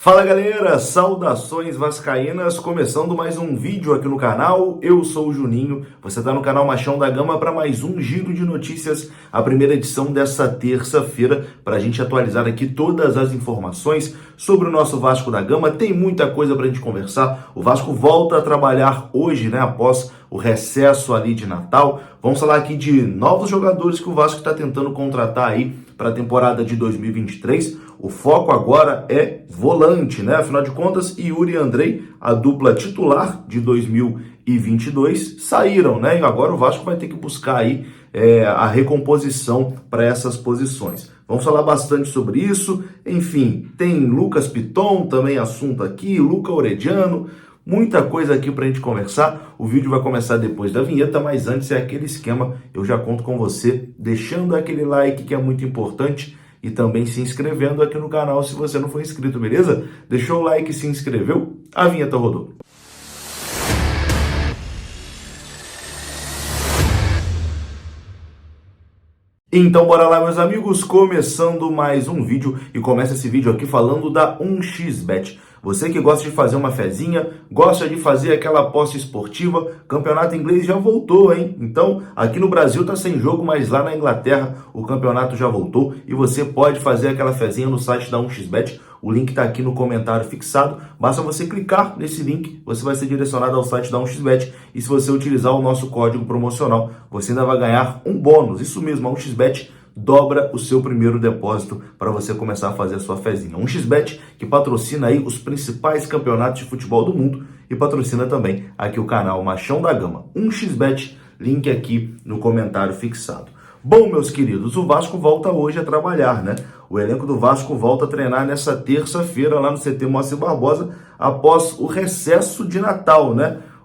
Fala galera, saudações vascaínas, começando mais um vídeo aqui no canal, eu sou o Juninho, você está no canal Machão da Gama para mais um giro de notícias, a primeira edição dessa terça-feira, para a gente atualizar aqui todas as informações sobre o nosso Vasco da Gama. Tem muita coisa para a gente conversar, o Vasco volta a trabalhar hoje, após o recesso ali de Natal. Vamos falar aqui de novos jogadores que o Vasco está tentando contratar aí para a temporada de 2023. O foco agora é volante, Afinal de contas, Yuri e Andrei, a dupla titular de 2022, saíram, E agora o Vasco vai ter que buscar aí a recomposição para essas posições. Vamos falar bastante sobre isso. Enfim, tem Lucas Piton, também assunto aqui, Luca Orediano, muita coisa aqui para a gente conversar. O vídeo vai começar depois da vinheta, mas antes é aquele esquema, eu já conto com você, deixando aquele like que é muito importante e também se inscrevendo aqui no canal se você não for inscrito, beleza? Deixou o like e se inscreveu? A vinheta rodou. Então bora lá, meus amigos, começando mais um vídeo, e começa esse vídeo aqui falando da 1xBet. Você que gosta de fazer uma fezinha, gosta de fazer aquela aposta esportiva, campeonato inglês já voltou, hein? Então, aqui no Brasil tá sem jogo, mas lá na Inglaterra o campeonato já voltou e você pode fazer aquela fezinha no site da 1xBet. O link tá aqui no comentário fixado, basta você clicar nesse link, você vai ser direcionado ao site da 1xBet, e se você utilizar o nosso código promocional, você ainda vai ganhar um bônus. Isso mesmo, a 1xBet dobra o seu primeiro depósito para você começar a fazer a sua fezinha. 1xBet, que patrocina aí os principais campeonatos de futebol do mundo e patrocina também aqui o canal Machão da Gama. 1xBet, link aqui no comentário fixado. Bom, meus queridos, o Vasco volta hoje a trabalhar, O elenco do Vasco volta a treinar nessa terça-feira lá no CT Moacir Barbosa, após o recesso de Natal,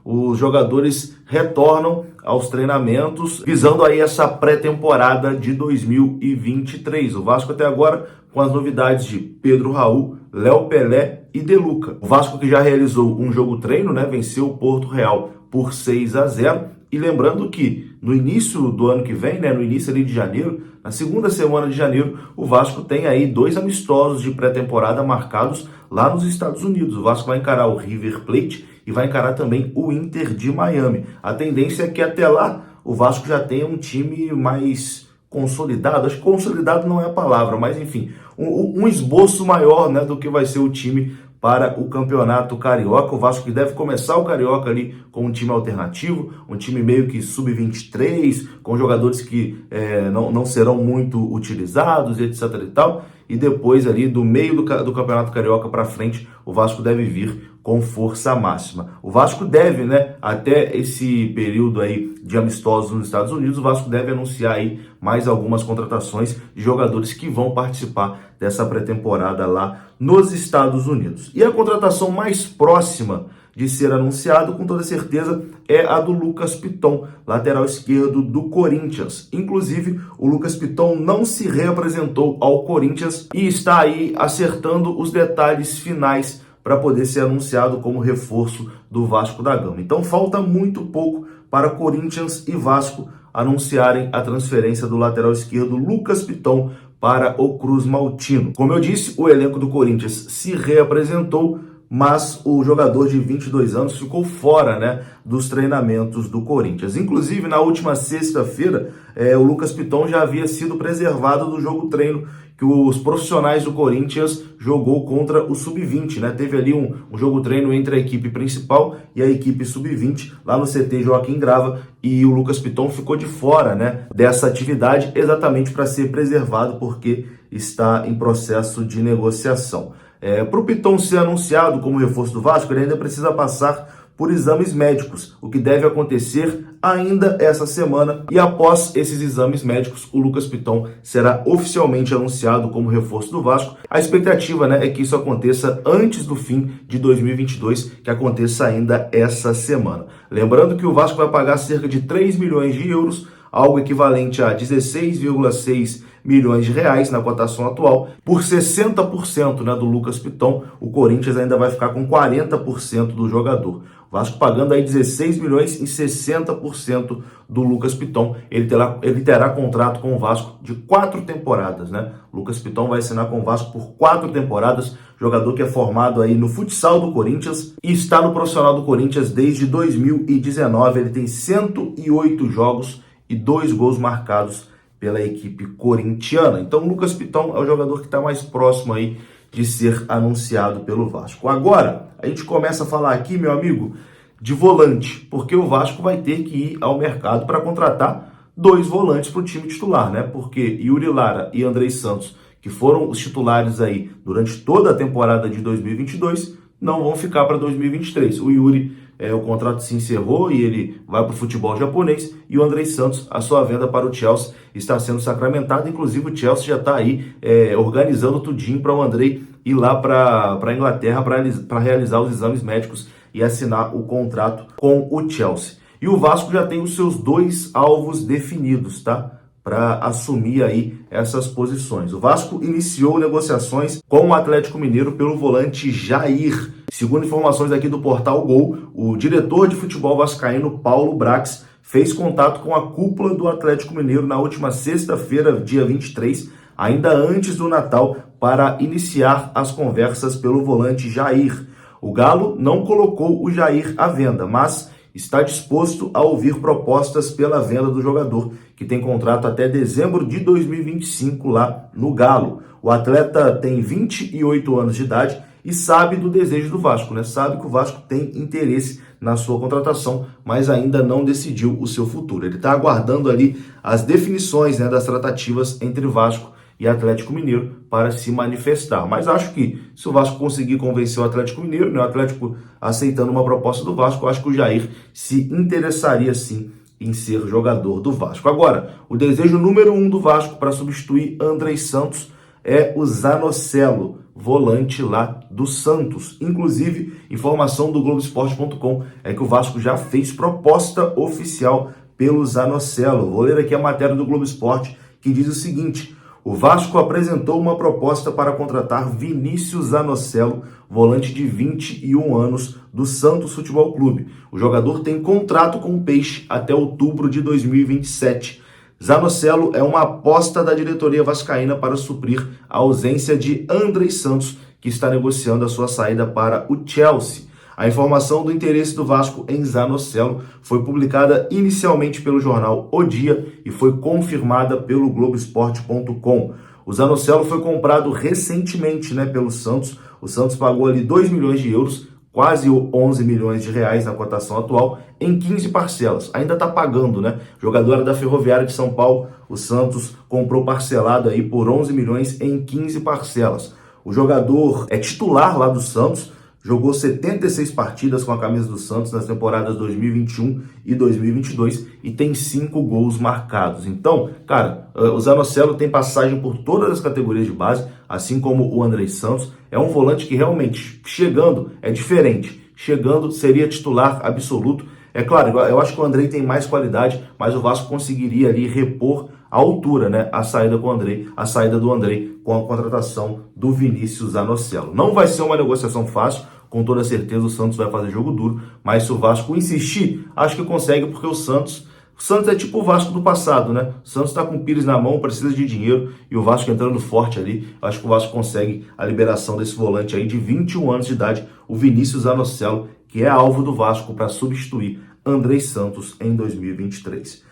Os jogadores retornam aos treinamentos, visando aí essa pré-temporada de 2023. O Vasco até agora com as novidades de Pedro Raul, Léo Pelé e De Luca. O Vasco que já realizou um jogo treino, venceu o Porto Real por 6-0. E lembrando que no início do ano que vem, no início ali de janeiro, na segunda semana de janeiro, o Vasco tem aí 2 amistosos de pré-temporada marcados lá nos Estados Unidos. O Vasco vai encarar o River Plate e vai encarar também o Inter de Miami. A tendência é que até lá o Vasco já tenha um time mais consolidado. Acho que consolidado não é a palavra, mas enfim, um esboço maior, do que vai ser o time para o Campeonato Carioca. O Vasco que deve começar o Carioca ali com um time alternativo, um time meio que sub-23, com jogadores que não serão muito utilizados, etc e tal. E depois ali do meio do Campeonato Carioca para frente, o Vasco deve vir com força máxima. O Vasco deve, até esse período aí de amistosos nos Estados Unidos, o Vasco deve anunciar aí mais algumas contratações de jogadores que vão participar dessa pré-temporada lá nos Estados Unidos. E a contratação mais próxima de ser anunciado, com toda certeza, é a do Lucas Piton, lateral esquerdo do Corinthians. Inclusive, o Lucas Piton não se reapresentou ao Corinthians e está aí acertando os detalhes finais para poder ser anunciado como reforço do Vasco da Gama. Então falta muito pouco para Corinthians e Vasco anunciarem a transferência do lateral esquerdo Lucas Piton para o Cruz Maltino. Como eu disse, o elenco do Corinthians se reapresentou, mas o jogador de 22 anos ficou fora, dos treinamentos do Corinthians. Inclusive, na última sexta-feira, o Lucas Piton já havia sido preservado do jogo treino que os profissionais do Corinthians jogou contra o Sub-20, Teve ali um jogo treino entre a equipe principal e a equipe Sub-20, lá no CT Joaquim Grava, e o Lucas Piton ficou de fora, dessa atividade, exatamente para ser preservado, porque está em processo de negociação. Para o Piton ser anunciado como reforço do Vasco, ele ainda precisa passar por exames médicos, o que deve acontecer ainda essa semana, e após esses exames médicos, o Lucas Piton será oficialmente anunciado como reforço do Vasco. A expectativa, é que isso aconteça antes do fim de 2022, que aconteça ainda essa semana. Lembrando que o Vasco vai pagar cerca de 3 milhões de euros, algo equivalente a 16,6 milhões de reais na cotação atual. Por 60%, né, do Lucas Piton, o Corinthians ainda vai ficar com 40% do jogador. O Vasco pagando aí 16 milhões em 60% do Lucas Piton. Ele terá contrato com o Vasco de 4 temporadas, né? Lucas Piton vai assinar com o Vasco por 4 temporadas, jogador que é formado aí no futsal do Corinthians e está no profissional do Corinthians desde 2019. Ele tem 108 jogos e 2 gols marcados pela equipe corintiana. Então o Lucas Piton é o jogador que está mais próximo aí de ser anunciado pelo Vasco. Agora, a gente começa a falar aqui, meu amigo, de volante, porque o Vasco vai ter que ir ao mercado para contratar 2 volantes para o time titular, né? Porque Yuri Lara e Andrei Santos, que foram os titulares aí durante toda a temporada de 2022, não vão ficar para 2023. O Yuri, o contrato se encerrou e ele vai para o futebol japonês, e o Andrei Santos, a sua venda para o Chelsea está sendo sacramentada. Inclusive o Chelsea já está aí organizando tudinho para o Andrei ir lá para a Inglaterra para realizar os exames médicos e assinar o contrato com o Chelsea. E o Vasco já tem os seus 2 alvos definidos, tá? Para assumir aí essas posições. O Vasco iniciou negociações com o Atlético Mineiro pelo volante Jair. Segundo informações aqui do Portal Gol, o diretor de futebol vascaíno Paulo Brax fez contato com a cúpula do Atlético Mineiro na última sexta-feira, dia 23, ainda antes do Natal, para iniciar as conversas pelo volante Jair. O Galo não colocou o Jair à venda, mas está disposto a ouvir propostas pela venda do jogador, que tem contrato até dezembro de 2025 lá no Galo. O atleta tem 28 anos de idade e sabe do desejo do Vasco, né? Sabe que o Vasco tem interesse na sua contratação, mas ainda não decidiu o seu futuro. Ele está aguardando ali as definições, né, das tratativas entre Vasco e Atlético Mineiro para se manifestar. Mas acho que se o Vasco conseguir convencer o Atlético Mineiro, né, o Atlético aceitando uma proposta do Vasco, eu acho que o Jair se interessaria sim em ser jogador do Vasco. Agora, o desejo número 1 do Vasco para substituir Andrei Santos é o Zanocelo, volante lá do Santos. Inclusive, informação do Globoesporte.com é que o Vasco já fez proposta oficial pelo Zanocelo. Vou ler aqui a matéria do Globo Esporte, que diz o seguinte: o Vasco apresentou uma proposta para contratar Vinícius Zanocelo, volante de 21 anos do Santos Futebol Clube. O jogador tem contrato com o Peixe até outubro de 2027. Zanocelo é uma aposta da diretoria vascaína para suprir a ausência de Andrei Santos, que está negociando a sua saída para o Chelsea. A informação do interesse do Vasco em Zanocelo foi publicada inicialmente pelo jornal O Dia e foi confirmada pelo Globoesporte.com. O Zanocelo foi comprado recentemente, né, pelo Santos. O Santos pagou ali 2 milhões de euros, quase 11 milhões de reais na cotação atual, em 15 parcelas. Ainda está pagando, né? Jogador era da Ferroviária de São Paulo, o Santos comprou parcelado aí por 11 milhões em 15 parcelas. O jogador é titular lá do Santos, jogou 76 partidas com a camisa do Santos nas temporadas 2021 e 2022 e tem 5 gols marcados. Então, cara, o Zanocelo tem passagem por todas as categorias de base, assim como o Andrei Santos. É um volante que realmente, chegando, é diferente. Chegando, seria titular absoluto. É claro, eu acho que o Andrei tem mais qualidade, mas o Vasco conseguiria ali repor a altura, né? A saída do Andrei com a contratação do Vinícius Zanocelo. Não vai ser uma negociação fácil, com toda certeza o Santos vai fazer jogo duro, mas se o Vasco insistir, acho que consegue, porque o Santos é tipo o Vasco do passado, né? O Santos está com o Pires na mão, precisa de dinheiro, e o Vasco entrando forte ali, acho que o Vasco consegue a liberação desse volante aí de 21 anos de idade, o Vinícius Zanocelo, que é alvo do Vasco para substituir Andrei Santos em 2023.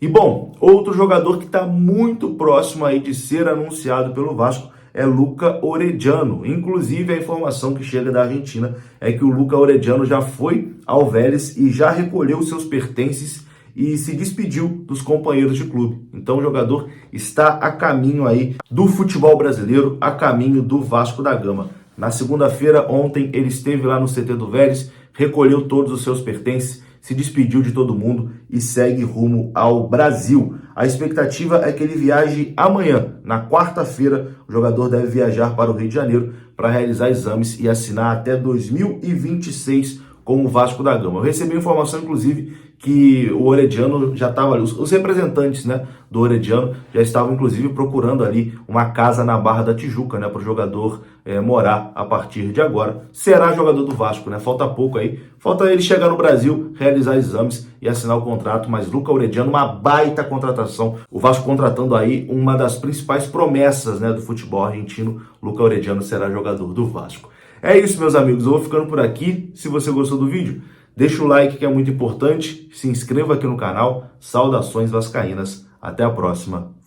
E bom, outro jogador que está muito próximo aí de ser anunciado pelo Vasco é Luca Orediano. Inclusive, a informação que chega da Argentina é que o Luca Orediano já foi ao Vélez e já recolheu seus pertences e se despediu dos companheiros de clube. Então o jogador está a caminho aí do futebol brasileiro, a caminho do Vasco da Gama. Na segunda-feira, ontem, ele esteve lá no CT do Vélez, recolheu todos os seus pertences, se despediu de todo mundo e segue rumo ao Brasil. A expectativa é que ele viaje amanhã, na quarta-feira. O jogador deve viajar para o Rio de Janeiro para realizar exames e assinar até 2026 com o Vasco da Gama. Eu recebi informação, inclusive, que o Orediano já estava ali, os representantes, né, do Orediano já estavam, inclusive, procurando ali uma casa na Barra da Tijuca, né, para o jogador morar a partir de agora. Será jogador do Vasco, né? Falta pouco aí. Falta ele chegar no Brasil, realizar exames e assinar o contrato, mas Luca Orediano, uma baita contratação. O Vasco contratando aí uma das principais promessas, né, do futebol argentino. Luca Orediano será jogador do Vasco. É isso, meus amigos. Eu vou ficando por aqui. Se você gostou do vídeo, deixa o like, que é muito importante. Se inscreva aqui no canal. Saudações vascaínas. Até a próxima.